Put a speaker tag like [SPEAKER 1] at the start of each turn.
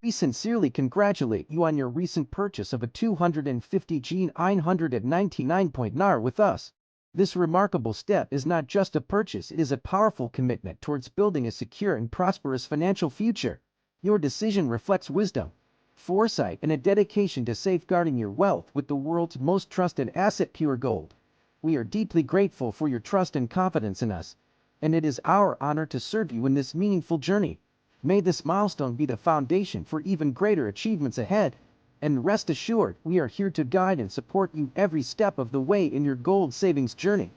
[SPEAKER 1] We sincerely congratulate you on your recent purchase of a 250G 999 NAR with us. This remarkable step is not just a purchase, it is a powerful commitment towards building a secure and prosperous financial future. Your decision reflects wisdom, foresight, and a dedication to safeguarding your wealth with the world's most trusted asset, Pure Gold. We are deeply grateful for your trust and confidence in us, and it is our honor to serve you in this meaningful journey. May this milestone be the foundation for even greater achievements ahead. And rest assured, we are here to guide and support you every step of the way in your gold savings journey.